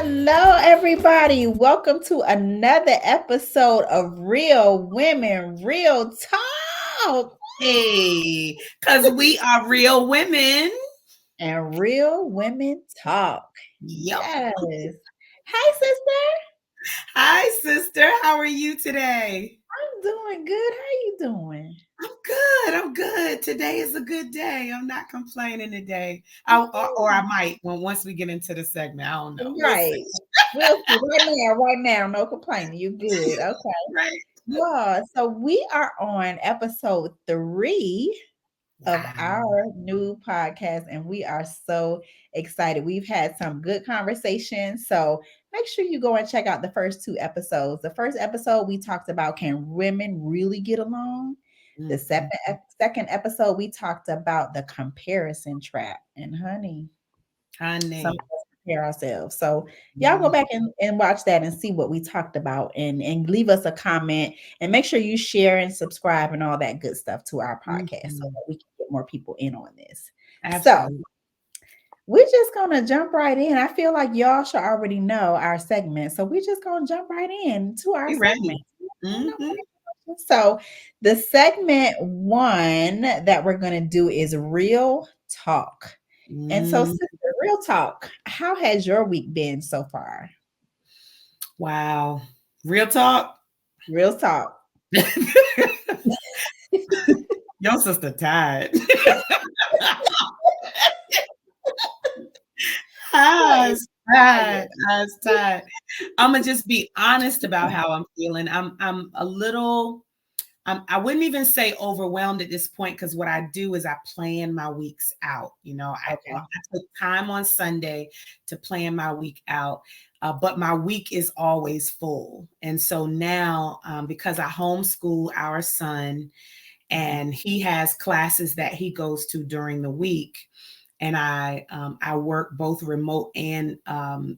Hello, everybody. Welcome to another episode of Real Women, Real Talk. Hey, because we are real women. And Real Women Talk. Yep. Yes. Hi, sister. Hi, sister. How are you today? I'm doing good. How you doing? I'm good. Today is a good day. I'm not complaining today. Or I might once we get into the segment. I don't know. Right. We'll see. Right now. No complaining. You good. Okay. Right. Yeah. So we are on episode 3 of Wow. our new podcast, and we are so excited. We've had some good conversations, so make sure you go and check out the first 2 episodes. The first episode we talked about, can women really get along? The second episode we talked about the comparison trap, and some of Honey. us compare ourselves. So y'all go back and watch that and see what we talked about, and leave us a comment, and make sure you share and subscribe and all that good stuff to our podcast so that we can get more people in on this. So Absolutely. we're just gonna jump right in. I feel like y'all should already know our segment, so we're just gonna jump right in to our We segment. ready. Mm-hmm. So the segment 1 that we're gonna do is real talk. And so, Mm. sister, real talk, how has your week been so far? Wow. Real talk. Real talk. Your sister tired. I was tired. I was tired. I'm gonna just be honest about how I'm feeling. I'm a little. I wouldn't even say overwhelmed at this point, because what I do is I plan my weeks out. I took time on Sunday to plan my week out, but my week is always full. And so now, because I homeschool our son, and he has classes that he goes to during the week, and I work both remote and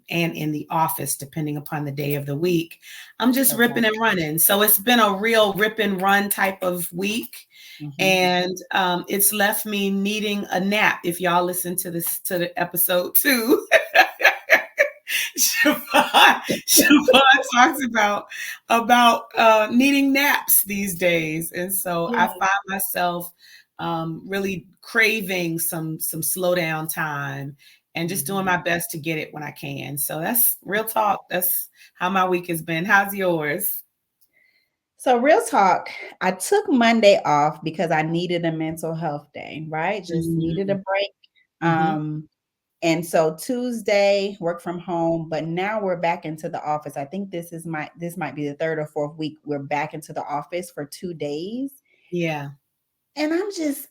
in the office, depending upon the day of the week. I'm just ripping and running. So it's been a real rip and run type of week, and it's left me needing a nap. If y'all listen to the episode 2, Shavon talks about needing naps these days, and so I find myself really craving some slow down time, and just doing my best to get it when I can. So that's real talk. That's how my week has been. How's yours? So, real talk, I took Monday off because I needed a mental health day, right? Just needed a break. And so Tuesday, work from home, but now we're back into the office. I think this might be the 3rd or 4th week we're back into the office for 2 days. Yeah. And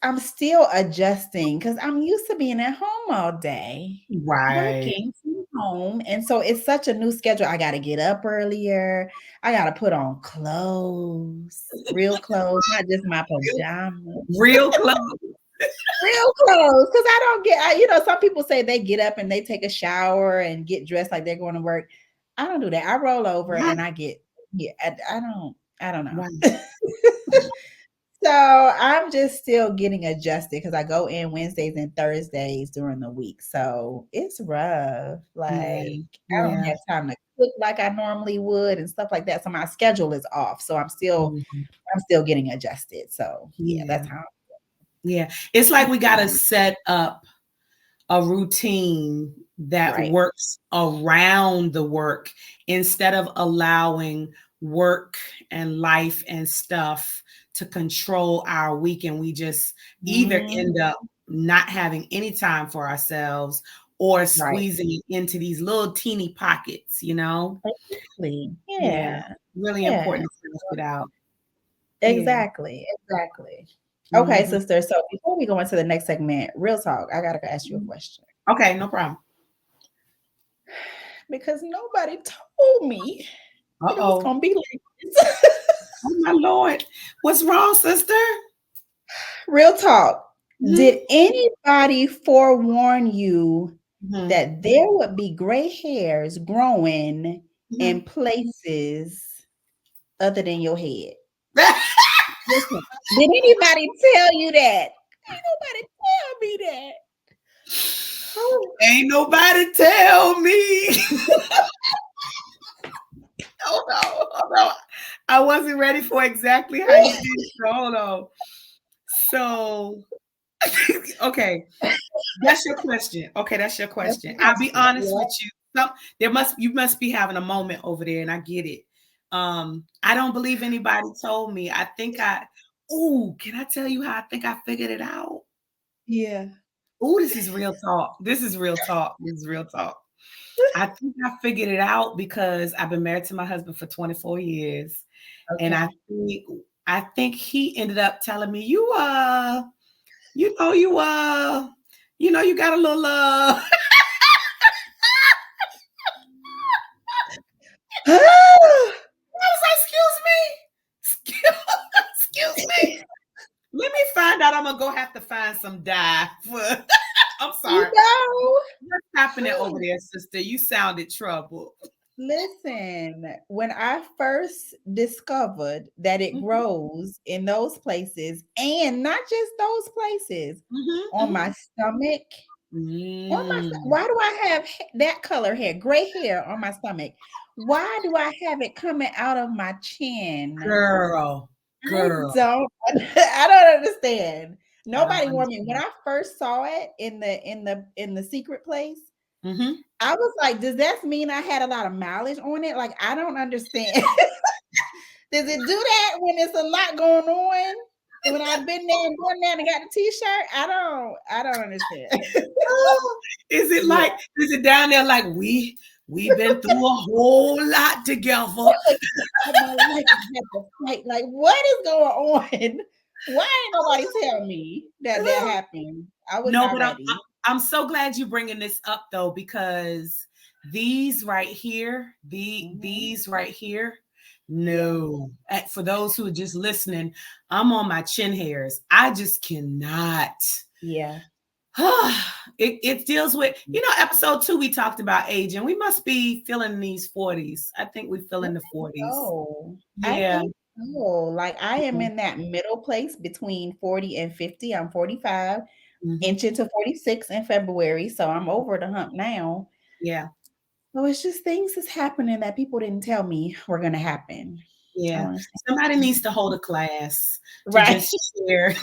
I'm still adjusting, because I'm used to being at home all day, Right. working from home. And so it's such a new schedule. I got to get up earlier. I got to put on clothes, real clothes, not just my pajamas. Real clothes. Real clothes. Because some people say they get up and they take a shower and get dressed like they're going to work. I don't do that. I roll over and I don't know. Right. So I'm just still getting adjusted, because I go in Wednesdays and Thursdays during the week. So it's rough. Like, I don't have time to cook like I normally would and stuff like that. So my schedule is off. So I'm still getting adjusted. So that's how. Yeah. It's like we got to set up a routine that works around the work, instead of allowing work and life and stuff to control our week, and we just either end up not having any time for ourselves, or squeezing it into these little teeny pockets. Exactly. Really important to finish it out. Exactly. Okay, sister. So before we go into the next segment, real talk, I gotta ask you a question. Okay, no problem. Because nobody told me that it was gonna be like this. Oh my Lord. What's wrong, sister? Real talk. Did anybody forewarn you that there would be gray hairs growing in places other than your head? Listen, did anybody tell you that? Ain't nobody tell me that. Oh, Ain't nobody tell me. Hold on, hold on. I wasn't ready for exactly how you did. So hold on. So, okay, that's your question. Okay, that's your that's question. the I'll be question. honest with Yeah. you. You must be having a moment over there, and I get it. I don't believe anybody told me. Can I tell you how I think I figured it out? Yeah. Oh, this is real talk. This is real talk. This is real talk. I think I figured it out because I've been married to my husband for 24 years. And Okay. I think he ended up telling me, you know, you got a little I was like, excuse me. Excuse me. Let me find out. I'm gonna go have to find some dye for I'm You sorry. know, What's happening over there, sister? You sounded troubled. listen, when I first discovered that it Mhm, grows in those places, and not just those places, mhm, on my mhm. stomach, Mm. why do I have that color hair, gray hair on my stomach? Why do I have it coming out of my chin? Girl, I girl. don't I don't understand. I don't Nobody warned me. When understand. I first saw it in the secret place, Mhm. I was like, does that mean I had a lot of mileage on it? Like, I don't understand. Does it do that when it's a lot going on? When I've been there and done that and got the t-shirt? I don't understand. Oh, Yeah. is it down there like we've been through a whole lot together? All my life I had to fight. Like, what is going on? Why ain't nobody tell me that that happened? I was No, not but ready. I'm so glad you bringing this up though, because these right here, Mhm. these right here, Yeah. no. For those who are just listening, I'm on my chin hairs. I just cannot. Yeah. It deals with, episode 2, we talked about age, and we must be feeling these 40s. I think we feel I in the think 40s. so. I Yeah. think so. Like, I am Yeah. in that middle place between 40 and 50. I'm 45, Mhm. inching to 46 in February, so I'm over the hump now. Yeah. So it's just things that's happening that people didn't tell me were gonna happen. I Yeah. don't understand. Somebody needs to hold a class to Right. just share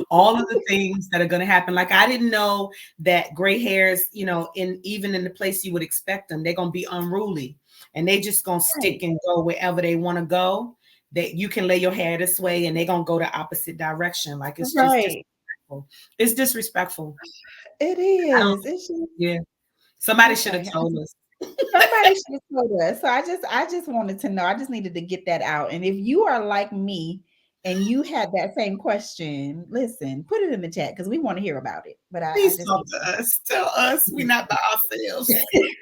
all of the things that are going to happen. Like, I didn't know that gray hairs, even in the place you would expect them, they're going to be unruly, and they just going to Right. stick and go wherever they want to go. That you can lay your hair this way and they're going to go the opposite direction. Like, it's just Right. disrespectful. It's disrespectful. It I don't, is. It's just yeah. Somebody should have okay. told us. Somebody should have told us. So I just wanted to know. I just needed to get that out. And if you are like me and you had that same question, listen, put it in the chat because we want to hear about it. But I Please just talk need to us. Tell us we're not by ourselves. to.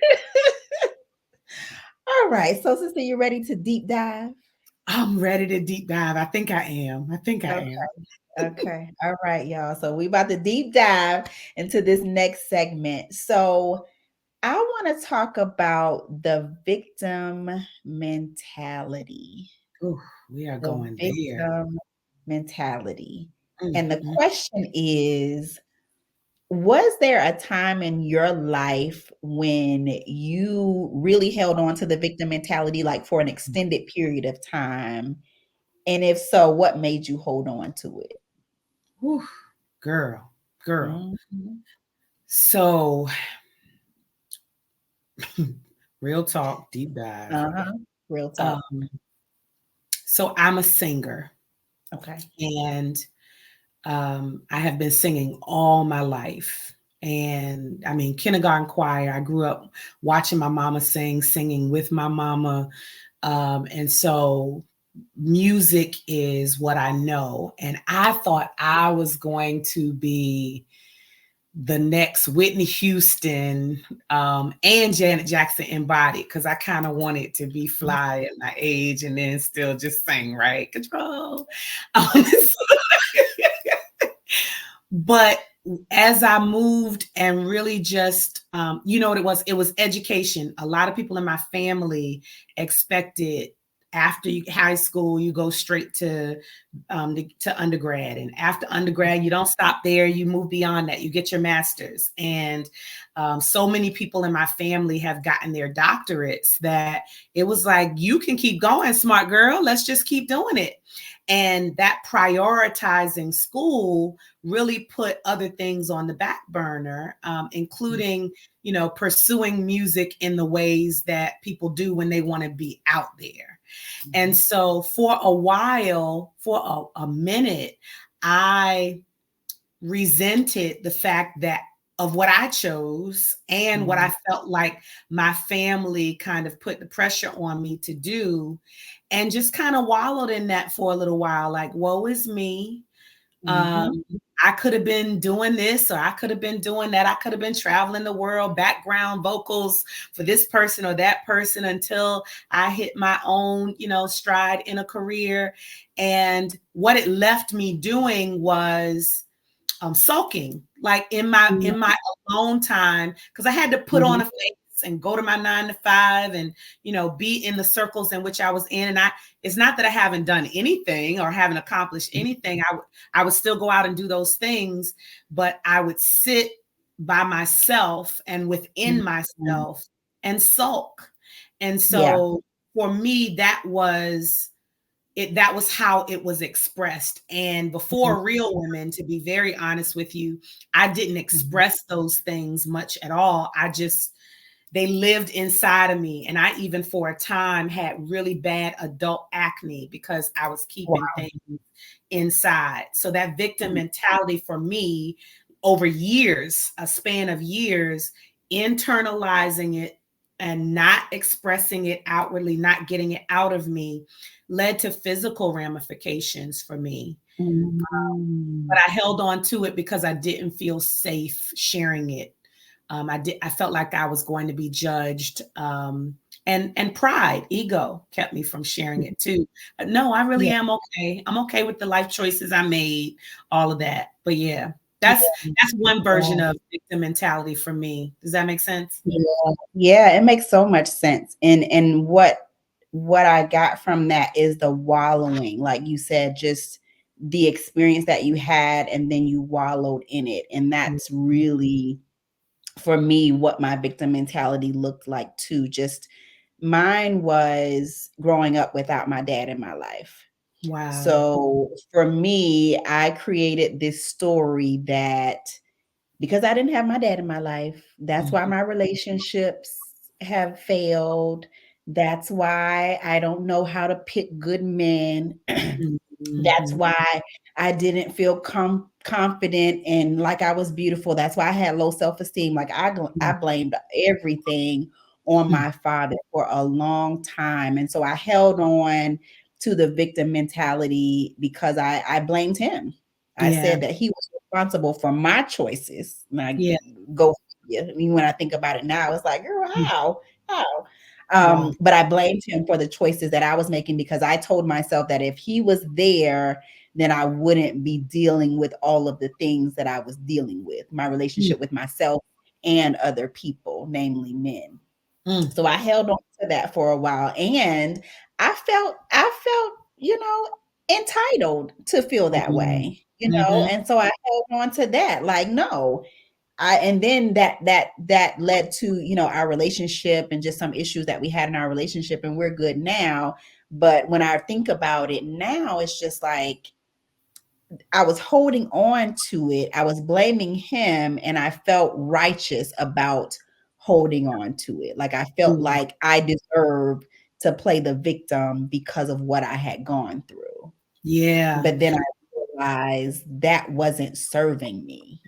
All right. So sister, you ready to deep dive? I'm ready to deep dive. I think I am. I think I Okay. am. Okay. All right, y'all. So we about to deep dive into this next segment. So I want to talk about the victim mentality. Ooh, we are The going there. victim mentality. Mm, And the mm, question is, was there a time in your life when you really held on to the victim mentality, like for an extended period of time? And if so, what made you hold on to it? whew, girl, girl. Mhm. So, real talk, deep dive. Uh-huh. Real talk. Um, so I'm a singer, Okay. and I have been singing all my life. And I mean, kindergarten choir. I grew up watching my mama sing, singing with my mama. And so music is what I know. And I thought I was going to be the next Whitney Houston and Janet Jackson embodied, because I kind of wanted to be fly at my age and then still just sing, right? Control. But as I moved and really just, you know what it was? It was education. A lot of people in my family expected after high school, you go straight to undergrad, and after undergrad, you don't stop there. You move beyond that. You get your master's, and so many people in my family have gotten their doctorates that it was like, you can keep going, smart girl. Let's just keep doing it. And that prioritizing school really put other things on the back burner, including, pursuing music in the ways that people do when they want to be out there. And so for a while, for a minute, I resented the fact that of what I chose and what I felt like my family kind of put the pressure on me to do, and just kind of wallowed in that for a little while, like, woe is me. I could have been doing this, or I could have been doing that. I could have been traveling the world, background vocals for this person or that person, until I hit my own, stride in a career. And what it left me doing was sulking, like in my alone time, because I had to put on a face and go to my 9 to 5 and be in the circles in which I was in. And it's not that I haven't done anything or haven't accomplished anything. I would still go out and do those things, but I would sit by myself and within myself and sulk. And so for me, that was how it was expressed. And before Real Women, to be very honest with you, I didn't express those things much at all. They lived inside of me. And I even for a time had really bad adult acne because I was keeping things inside. So that victim mentality for me, over years, a span of years, internalizing it and not expressing it outwardly, not getting it out of me, led to physical ramifications for me. But I held on to it because I didn't feel safe sharing it. I felt like I was going to be judged. And pride, ego kept me from sharing it too. No, I really am okay. I'm okay with the life choices I made, all of that. But yeah, that's one version of victim mentality for me. Does that make sense? Yeah, it makes so much sense. And what I got from that is the wallowing, like you said, just the experience that you had and then you wallowed in it. And that's really, for me, what my victim mentality looked like too. Just mine was growing up without my dad in my life. Wow. So for me, I created this story that because I didn't have my dad in my life, that's why my relationships have failed. That's why I don't know how to pick good men. That's why I didn't feel confident and like I was beautiful. That's why I had low self-esteem. Like I blamed everything on my father for a long time. And so I held on to the victim mentality because I blamed him. I said that he was responsible for my choices. And I go, I mean, when I think about it now, it's like, girl, how? But I blamed him for the choices that I was making because I told myself that if he was there, then I wouldn't be dealing with all of the things that I was dealing with, my relationship with myself and other people, namely men. So I held on to that for a while. And I felt, entitled to feel that way, and so I held on to that. Like, no, and then that led to, our relationship and just some issues that we had in our relationship, and we're good now. But when I think about it now, it's just like I was holding on to it. I was blaming him, and I felt righteous about holding on to it. Like I felt like I deserved to play the victim because of what I had gone through. Yeah. But then I realized that wasn't serving me,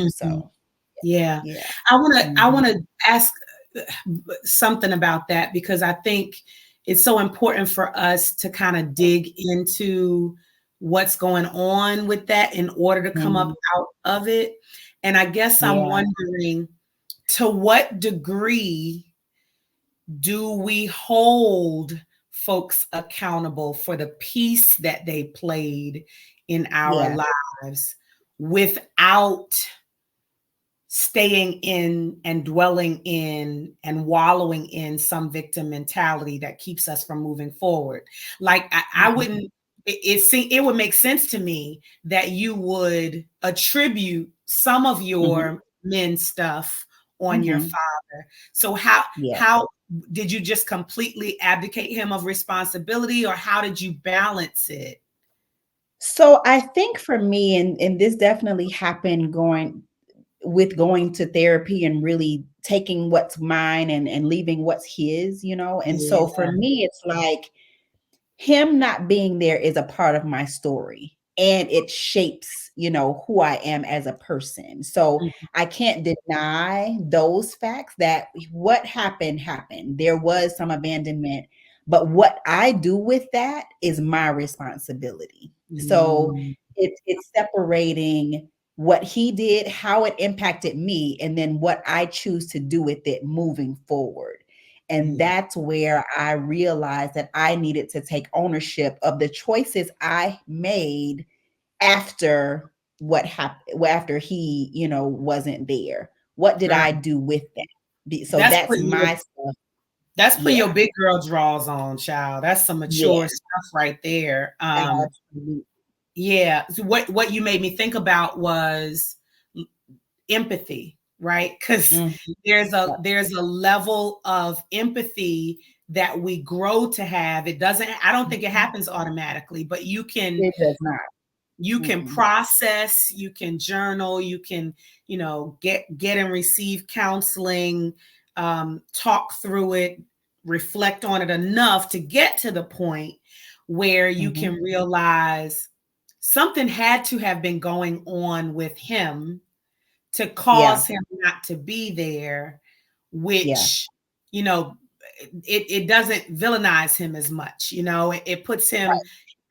so Yeah. yeah. I want to ask something about that, because I think it's so important for us to kind of dig into what's going on with that in order to come up out of it. And I guess I'm wondering, to what degree do we hold folks accountable for the piece that they played in our lives without staying in and dwelling in and wallowing in some victim mentality that keeps us from moving forward. Like I Mhm. wouldn't, it would make sense to me that you would attribute some of Mhm. your men stuff on your Mhm. father. So Yeah. how did you just completely abdicate him of responsibility, or how did you balance it? So I think for me, and this definitely happened going to therapy and really taking what's mine and leaving what's his, you know. And so Yeah. for me, it's like him not being there is a part of my story and it shapes, you know, who I am as a person. So Mhm. I can't deny those facts that what happened. There was some abandonment, but what I do with that is my responsibility. So Mm, it's separating what he did, how it impacted me, and then what I choose to do with it moving forward. And yeah. that's where I realized that I needed to take ownership of the choices I made after what happened, after he, you know, wasn't there. What did Right. I do with that? So That's that's putting your my stuff. That's putting Yeah. your big girl draws on, child. That's some mature Yeah. stuff right there. Absolutely. Yeah. So what you made me think about was empathy, right? Because Mhm. Yeah. there's a level of empathy that we grow to have. It doesn't. I don't think it Mhm. happens automatically, but It does not. you can Mm-mm. process, you can journal, you can, get and receive counseling, talk through it, reflect on it enough to get to the point where you Mhm. can realize something had to have been going on with him to Yeah. cause him not to be there, Yeah. which, you know, it doesn't villainize him as much. It puts him, Right.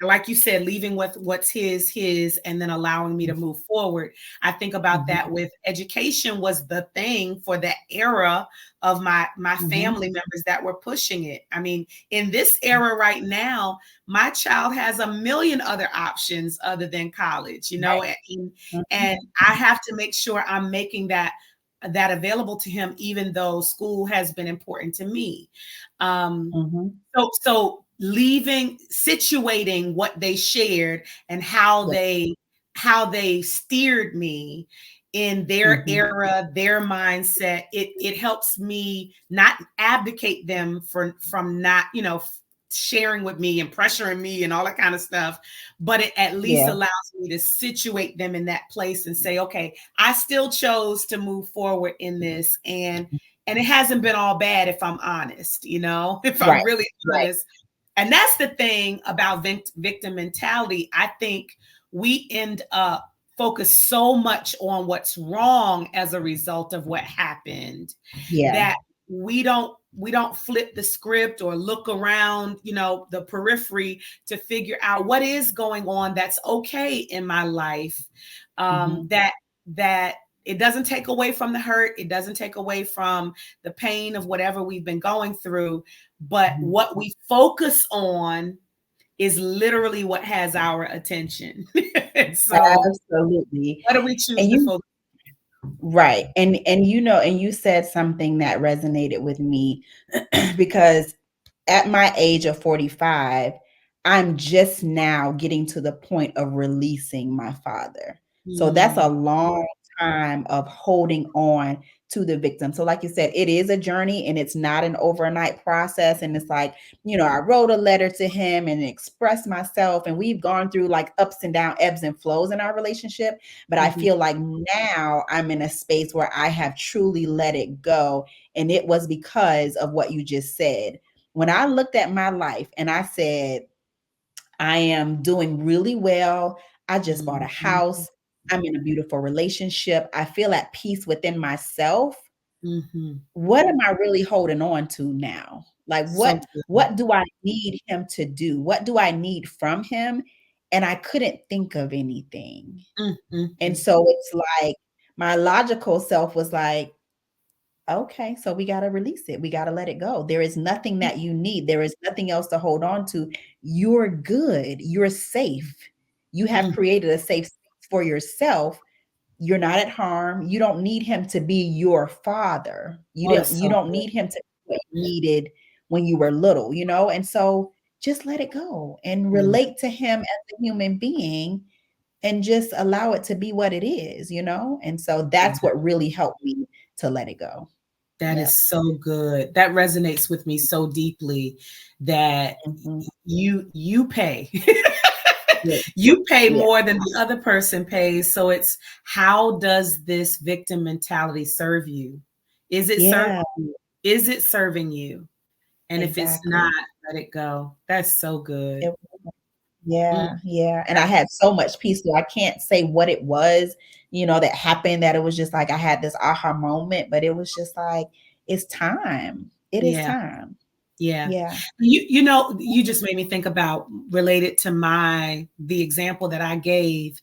like you said, leaving with what's his, and then allowing me to move forward. I think about Mhm. that with education was the thing for that era of my Mhm. family members that were pushing it. I mean, in this era right now, my child has a million other options other than college, Right. and Mhm. I have to make sure I'm making that available to him, even though school has been important to me. Um, Mhm. so leaving, situating what they shared and Yeah. how they steered me in their Mhm. era, their mindset, it helps me not abdicate them from not, sharing with me and pressuring me and all that kind of stuff, but it at least Yeah. allows me to situate them in that place and say, okay, I still chose to move forward in this, and it hasn't been all bad, if I'm honest, if I'm Right. really Right. honest. And that's the thing about victim mentality. I think we end up focused so much on what's wrong as a result of what happened Yeah. that we don't flip the script or look around, the periphery to figure out what is going on that's okay in my life. Mhm. That it doesn't take away from the hurt, it doesn't take away from the pain of whatever we've been going through, but Mhm. what we focus on is literally what has our attention. So Absolutely. what do we choose And to you focus? right. And you know, and you said something that resonated with me because at my age of 45, I'm just now getting to the point of releasing my father. So that's a Mm, long time of holding on to the victim. So, like you said, it is a journey and it's not an overnight process. And it's like, you know, I wrote a letter to him and expressed myself, and we've gone through like ups and down, ebbs and flows in our relationship. But I mhm, feel like now I'm in a space where I have truly let it go. And it was because of what you just said. When I looked at my life and I said, I am doing really well. I just bought a mhm, house. I'm in a beautiful relationship. I feel at peace within myself. mhm. What am I really holding on to now? Like So good. what do I need him to do? What do I need from him? And I couldn't think of anything. Mm, mm, And mm, so it's like my logical self was like, okay, so we gotta release it. We gotta let it go. There is nothing that you need. There is nothing else to hold on to. You're good. You're safe. You have mm. created a safe space for yourself. you're not at harm. You don't need him to be your father. Oh, that's You so don't good. need him to be what you needed when you were little, you know? And so just let it go and Mm, relate to him as a human being and just allow it to be what it is, you know? And so that's yeah. what really helped me to let it go. That Yeah. is so good. That resonates with me so deeply that Mhm. you pay. Yeah. You pay Yeah. more than the other person pays. So it's, how does this victim mentality serve you? Is it serving Yeah, you? Is it serving you? And if it's not, exactly. let it go. That's so good. It Mm, Yeah, yeah, and I had so much peace, so I can't say what it was, that happened, that it was just like I had this aha moment, but it was just like, it's time. It is yeah. time. Yeah. Yeah. You just made me think about, related to the example that I gave.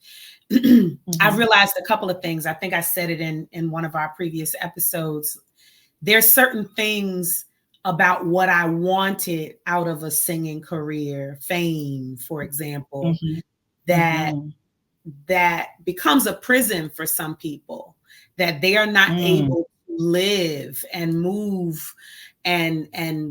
I've Mhm, realized a couple of things. I think I said it in one of our previous episodes. There's certain things about what I wanted out of a singing career, fame, for example, mhm, that mhm, becomes a prison for some people, that they are not mm, able to live and move and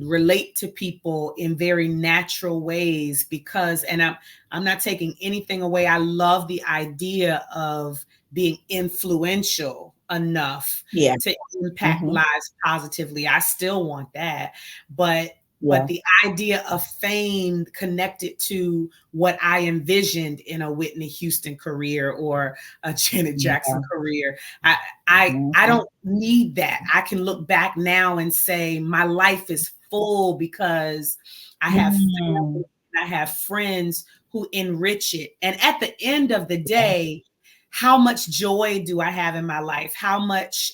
relate to people in very natural ways, because, and I'm not taking anything away, I love the idea of being influential enough yeah, to impact mhm, lives positively. I still want that, but yeah, the idea of fame connected to what I envisioned in a Whitney Houston career or a Janet yeah, Jackson career, I mhm, don't need that. I can look back now and say my life is full because I have mm, family, I have friends who enrich it. And at the end of the yeah, day, how much joy do I have in my life? How much,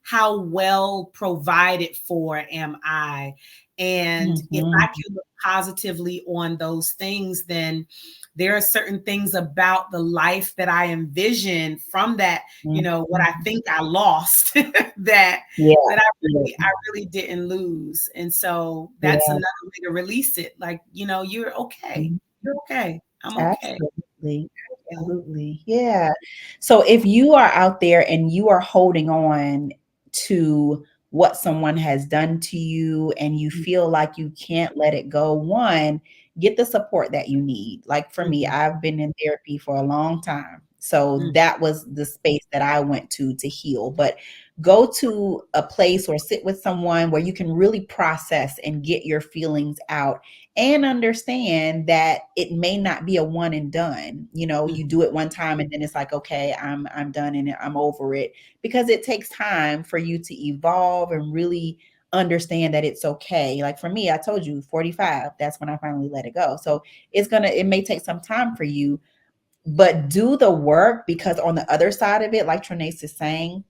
how well provided for am I? And if I mhm, can look positively on those things, then there are certain things about the life that I envision from that, what I mhm, think I lost, that yeah, I yeah, really didn't lose. And so that's yeah, another way to release it. Like, you're okay. mhm. You're okay. I'm okay. Absolutely. Yeah. Absolutely. Yeah. So if you are out there and you are holding on to what someone has done to you and you feel like you can't let it go, one, get the support that you need. Like for me, Mhm. I've been in therapy for a long time. So Mm. that was the space that I went to heal. But go to a place or sit with someone where you can really process and get your feelings out and understand that it may not be a one and done. You Mhm. do it one time and then it's like, okay, I'm done and I'm over it, because it takes time for you to evolve and really understand that it's okay. Like for me, I told you 45, that's when I finally let it go. So it may take some time for you, but do the work, because on the other side of it, like Trenace is saying,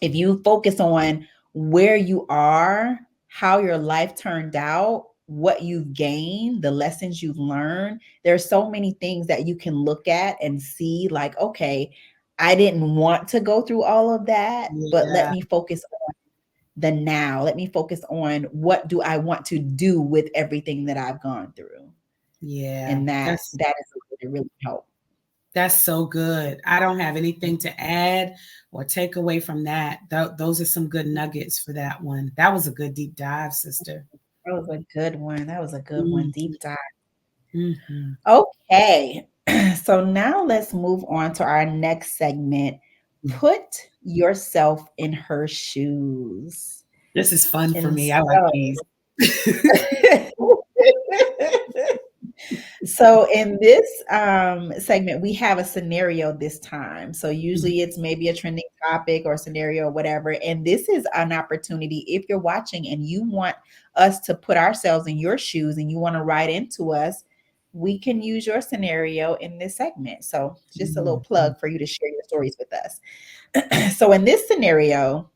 if you focus on where you are, how your life turned out, what you've gained, the lessons you've learned, there's so many things that you can look at and see like, okay, I didn't want to go through all of that, but let Yeah. me focus on the now. Let me focus on what do I want to do with everything that I've gone through. Yeah. And That's that is what it really help. That's so good. I don't have anything to add or take away from that. Those are some good nuggets for that one. That was a good deep dive, sister. That was a good one. That was a good one. Mhm. Deep dive. Mhm. Okay. So now let's move on to our next segment. Put yourself in her shoes. This is fun for And me. I like these. so in this segment, we have a scenario this time. So usually it's maybe a trending topic or scenario or whatever. And this is an opportunity, if you're watching and you want us to put ourselves in your shoes and you want to write into us, we can use your scenario in this segment. So just a little Mhm. plug for you to share your stories with us. So in this scenario,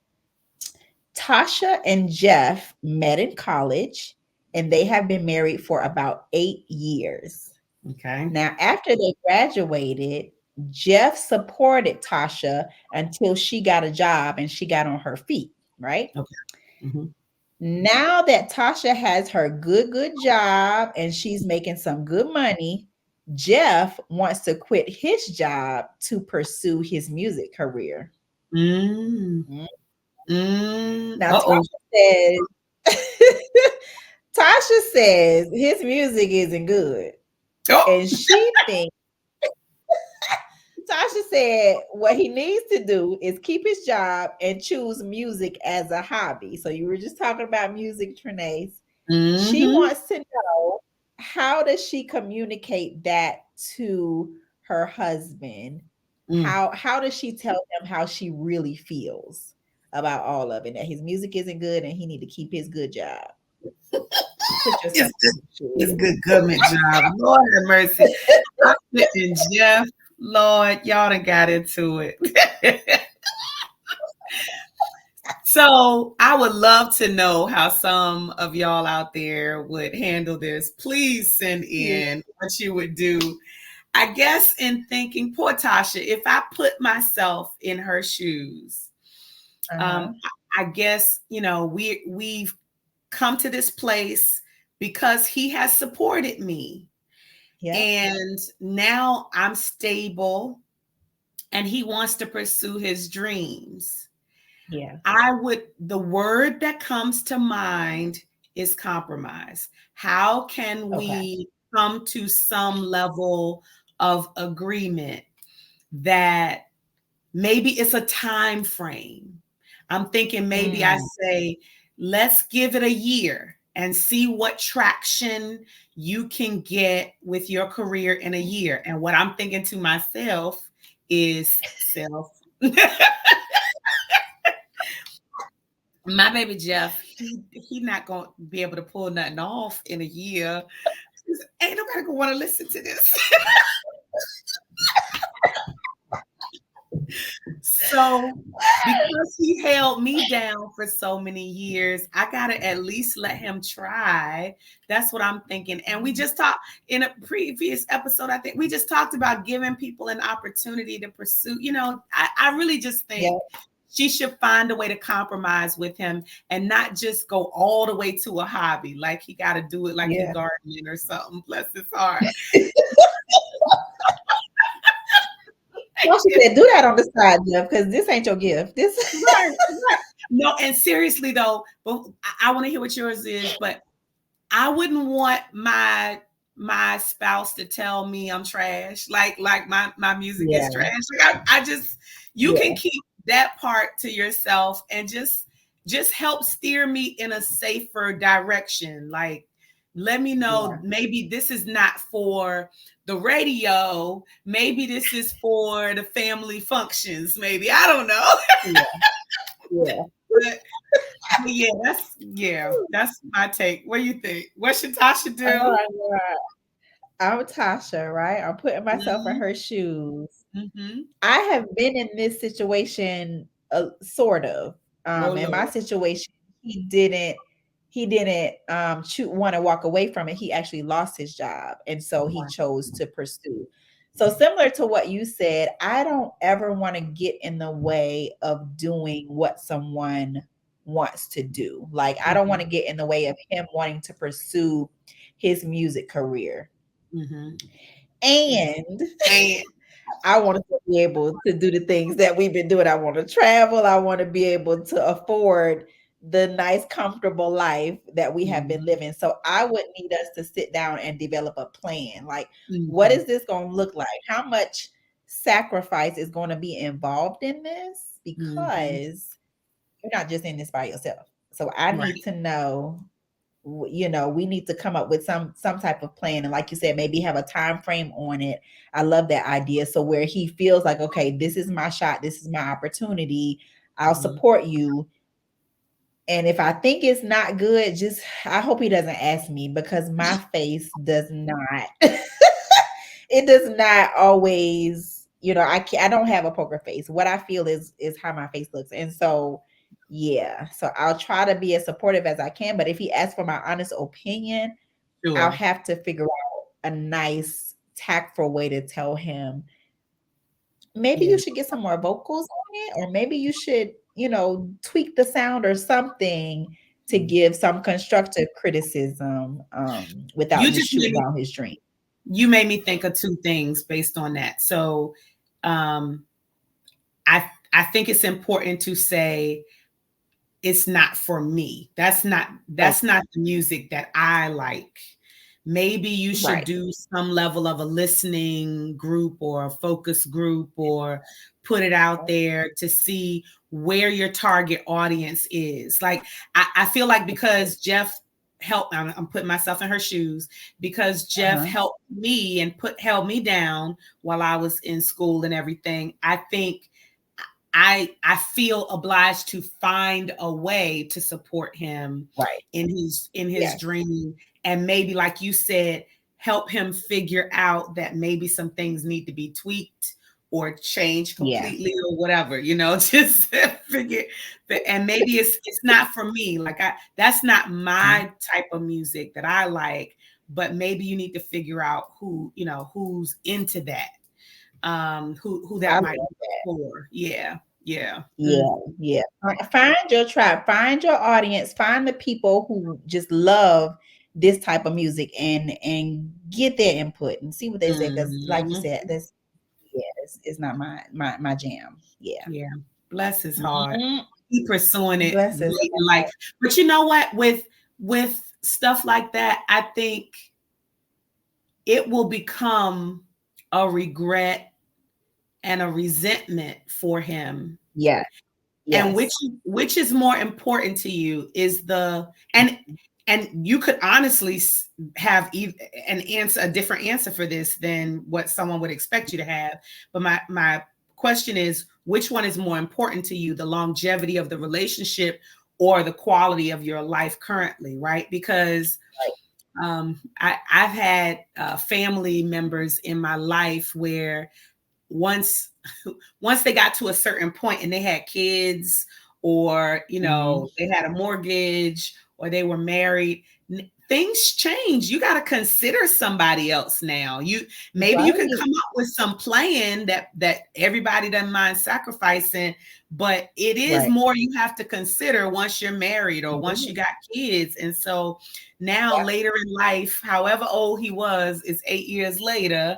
Tasha and Jeff met in college and they have been married for about 8 years. Okay. Now, after they graduated, Jeff supported Tasha until she got a job and she got on her feet, right? Okay. Mhm. Now that Tasha has her good job and she's making some good money, Jeff wants to quit his job to pursue his music career. Mm. Mm. Now, Uh-oh. Tasha says his music isn't good. Oh. And she thinks, Tasha said what he needs to do is keep his job and choose music as a hobby. So you were just talking about music, Trenace. She Mm-hmm. wants to know, how does she communicate that to her husband? Mm. How does she tell him how she really feels about all of it? That his music isn't good and he need to keep his good job. Put yourself It's good. in It's the good government job. Lord have mercy. I'm sitting Jeff. Lord, y'all done got into it. So I would love to know how some of y'all out there would handle this. Please send shoes. in what you would do. I guess in thinking, poor Tasha, if I put myself in her shoes, Uh-huh. um, I guess, we've come to this place because he has supported me. Yep. And now I'm stable and he wants to pursue his dreams. Yeah. The word that comes to mind is compromise. How can Okay. we come to some level of agreement that maybe it's a time frame? I'm thinking maybe I Mm. say, let's give it a year and see what traction you can get with your career in a year. And what I'm thinking to myself is self. My baby Jeff, he not gonna be able to pull nothing off in a year. Ain't nobody gonna want to listen to this. So because he held me down for so many years, I gotta at least let him try. That's what I'm thinking. And we just talked in a previous episode, I think we just talked about giving people an opportunity to pursue. I really just think Yeah. she should find a way to compromise with him and not just go all the way to a hobby. Like he got to do it like he Yeah. gardening or something. Bless his heart. Well, she said, do that on the side, Jeff, because this ain't your gift. This Right, right. No, and seriously though, but I want to hear what yours is, but I wouldn't want my spouse to tell me I'm trash, like my music is Yeah. trash. Like I just you can Yeah. keep that part to yourself and just help steer me in a safer direction. Like let me know Yeah. maybe this is not for the radio, maybe this is for the family functions, maybe I don't know. Yeah. Yeah. but that's my take. What do you think? What should Tasha All do? right. All right. I'm Tasha, right? I'm putting myself in Mm-hmm. her shoes. Mm-hmm. I have been in this situation, sort of. Oh In my Lord. situation, he didn't want to walk away from it. He actually lost his job, and so he chose to pursue. So similar to what you said, I don't ever want to get in the way of doing what someone wants to do. Like I don't want Mm-hmm. to get in the way of him wanting to pursue his music career. Mm-hmm. And And I want to be able to do the things that we've been doing. I want to travel. I want to be able to afford the nice, comfortable life that we have been living. So I would need us to sit down and develop a plan. Like, what mm-hmm. is this going to look like? How much sacrifice is going to be involved in this? Mm-hmm. Because you're not just in this by yourself. So I need Right. to know, we need to come up with some type of plan, and like you said, maybe have a time frame on it. I love that idea, so where he feels like, okay, this is my shot, this is my opportunity, I'll Mm-hmm. support you. And if I think it's not good, just I hope he doesn't ask me, because my face does not it does not always, I don't have a poker face. What I feel is how my face looks. And so yeah, so I'll try to be as supportive as I can, but if he asks for my honest opinion, I'll Sure. have to figure out a nice tactful way to tell him, maybe Yeah. you should get some more vocals on it, or maybe you should, tweak the sound or something to Mm. give some constructive criticism, without You just just made shooting me down his dream. you made me think of two things based on that. So, um, I think it's important to say it's not for me. Oh, That's not the music that I like. Maybe you should right. do some level of a listening group or a focus group or put it out there to see where your target audience is. Like I feel like because Jeff helped, I'm putting myself in her shoes, because Jeff Uh-huh. helped me and held me down while I was in school and everything. I think I feel obliged to find a way to support him Right. in his Yes. dream, and maybe like you said, help him figure out that maybe some things need to be tweaked or changed Yeah. completely or whatever, just figure. And maybe it's not for me. Like that's not Mhm. my type of music that I like, but maybe you need to figure out who's into that, who I that might love be that. for. Yeah, yeah. Yeah, yeah. Find your tribe, find your audience, find the people who just love this type of music and get their input and see what they say. Because, like you Mhm. said, that's yeah, it's not my jam. Yeah. Yeah. Bless his heart. Mhm. Keep pursuing it Bless his late in heart. life. But you know what? With stuff like that, I think it will become a regret and a resentment for him. Yeah. And Yes. which is more important to you, is the and you could honestly have an answer, a different answer for this than what someone would expect you to have. But my question is, which one is more important to you, the longevity of the relationship or the quality of your life currently, right? Because Right. I've had family members in my life where once once they got to a certain point and they had kids, or Mhm. they had a mortgage, or they were married, things change. You got to consider somebody else now. Maybe you can Right. come up with some plan that everybody doesn't mind sacrificing, but it is Right. more you have to consider once you're married or It once you is. got kids. And so now, Yeah. later in life, however old he was, is 8 years later,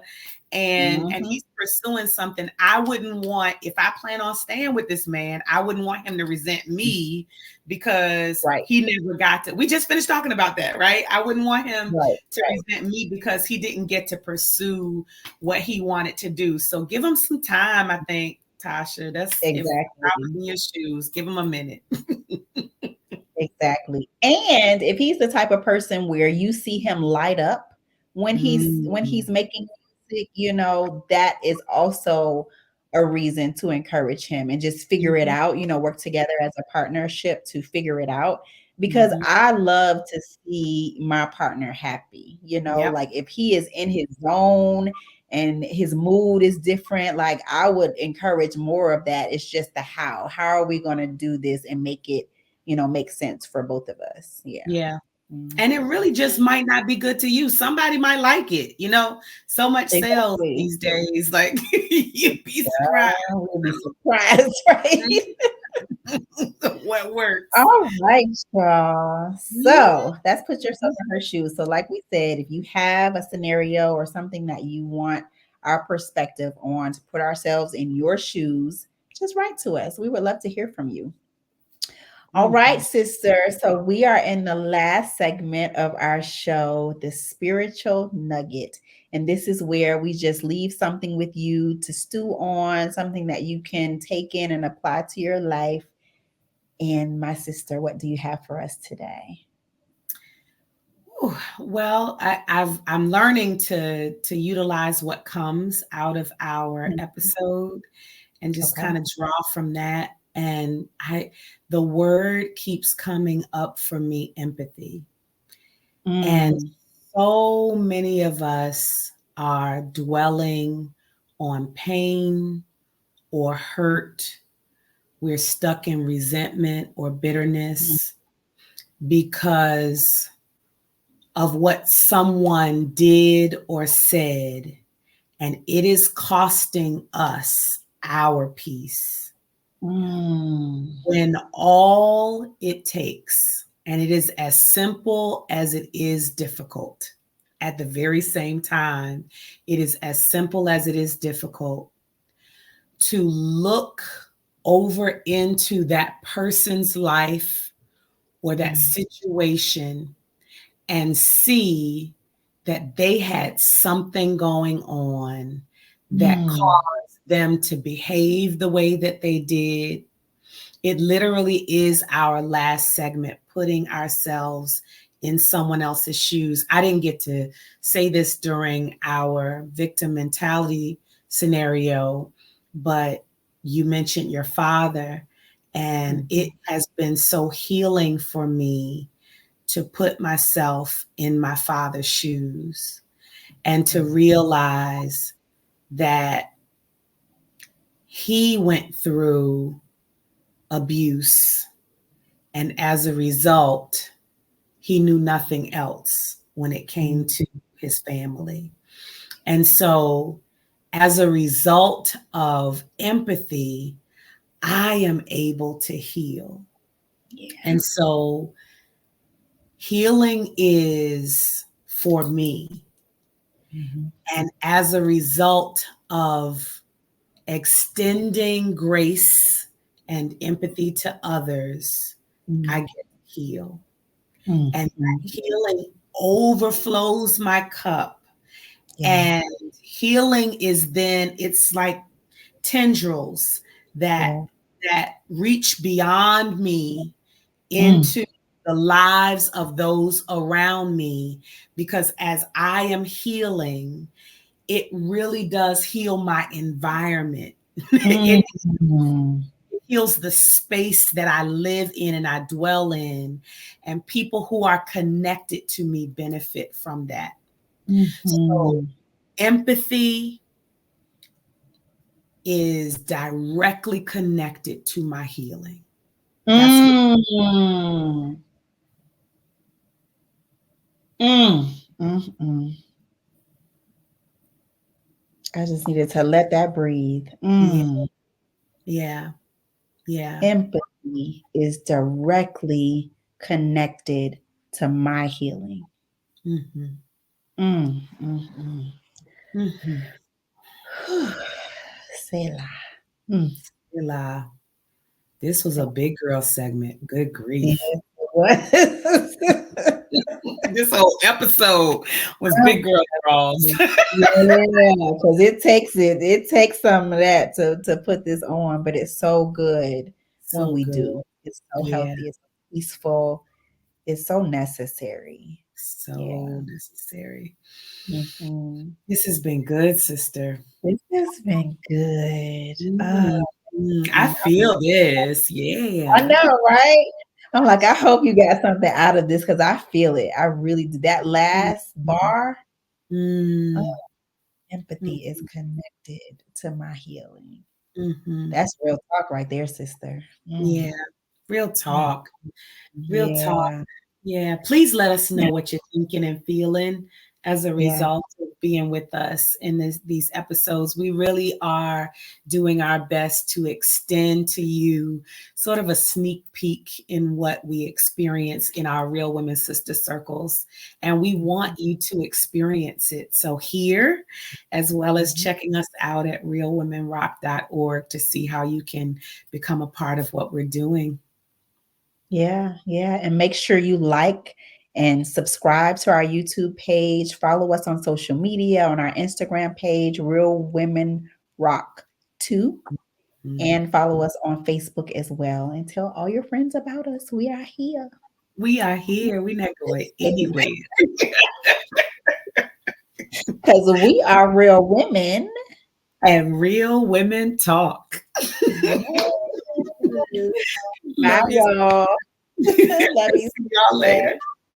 and Mhm. he's pursuing something. I wouldn't want, if I plan on staying with this man, I wouldn't want him to resent me because Right. he never got to. We just finished talking about that, right? I wouldn't want him Right. to resent me because he didn't get to pursue what he wanted to do. So give him some time, I think, Tasha. That's, if I was Exactly. in your shoes, give him a minute. Exactly. And if he's the type of person where you see him light up when Mm, he's making music, that is also a reason to encourage him and just figure it mhm, out, work together as a partnership to figure it out. Because mhm. I love to see my partner happy, Yep. like if he is in his zone and his mood is different, like I would encourage more of that. It's just the how. How are we going to do this and make it make sense for both of us. Yeah. Yeah. Mhm. And it really just might not be good to you. Somebody might like it, so much sales Exactly. these days. Like you'd be surprised We'll be surprised, right? what works. All right, y'all. Mhm. So that's put yourself in her shoes. So, like we said, if you have a scenario or something that you want our perspective on to put ourselves in your shoes, just write to us. We would love to hear from you. All right, Mhm. sister. So we are in the last segment of our show, the spiritual nugget. And this is where we just leave something with you to stew on, something that you can take in and apply to your life. And my sister, what do you have for us today? Ooh, well, I'm learning to utilize what comes out of our Mm. episode and just Okay. kind of draw from that. And the word keeps coming up for me: empathy. And Mm. so many of us are dwelling on pain or hurt. We're stuck in resentment or Mm. bitterness because of what someone did or said, and it is costing us our peace. Mm. When all it takes, and it is as simple as it is difficult, at the very same time, it is as simple as it is difficult to look over into that person's life or that situation and see that they had something going on that Mm. caused them to behave the way that they did. It literally is our last segment, putting ourselves in someone else's shoes. I didn't get to say this during our victim mentality scenario, but you mentioned your father, and it has been so healing for me to put myself in my father's shoes and to realize that he went through abuse. And as a result, he knew nothing else when it came to his family. And so, as a result of empathy, I am able to heal. Yeah. And so, healing is for me. And as a result of extending grace and empathy to others, I get to heal. And that healing overflows my cup. Yeah. And healing is then, it's like tendrils that Yeah. that reach beyond me into the lives of those around me, because as I am healing, it really does heal my environment. It heals the space that I live in and I dwell in, and people who are connected to me benefit from that. So empathy is directly connected to my healing. That's I just needed to let that breathe. yeah, yeah, yeah. Empathy is directly connected to my healing. Mm-hmm. Mm, mm, mm. Mm-hmm. Selah. Mm. Ella, this was a big girl segment. Good Yes, grief. it was. This whole episode was big girl draws. Yeah, because it takes some of that to put this on, but it's so good when So we good. do. It's so Yeah, healthy, it's peaceful, it's so necessary. Yeah. so necessary. Mhm. This has been good, sister. This has been good. Mm, I Mm, feel this. I Yeah. know, right? I'm like, I hope you got something out of this because I feel it. I really do. That last bar, oh, Mm, empathy is connected to my healing. mm-hmm. That's real talk right there, sister. Yeah. Real Mm. talk. Real talk. Yeah. Yeah, please let us Yeah. know what you're thinking and feeling as a Yeah. result of being with us in these episodes. We really are doing our best to extend to you sort of a sneak peek in what we experience in our Real Women Sister circles. And we want you to experience it. So here, as well as checking us out at realwomenrock.org to see how you can become a part of what we're doing. Yeah. Yeah. And make sure you like and subscribe to our YouTube page. Follow us on social media on our Instagram page, Real Women Rock 2. Mm. And follow us on Facebook as well. And tell all your friends about us. We are here. We are here. We're not going anywhere. Because we are real women. And real women talk. Yes. Bye, Love you. y'all. Love See you. y'all later.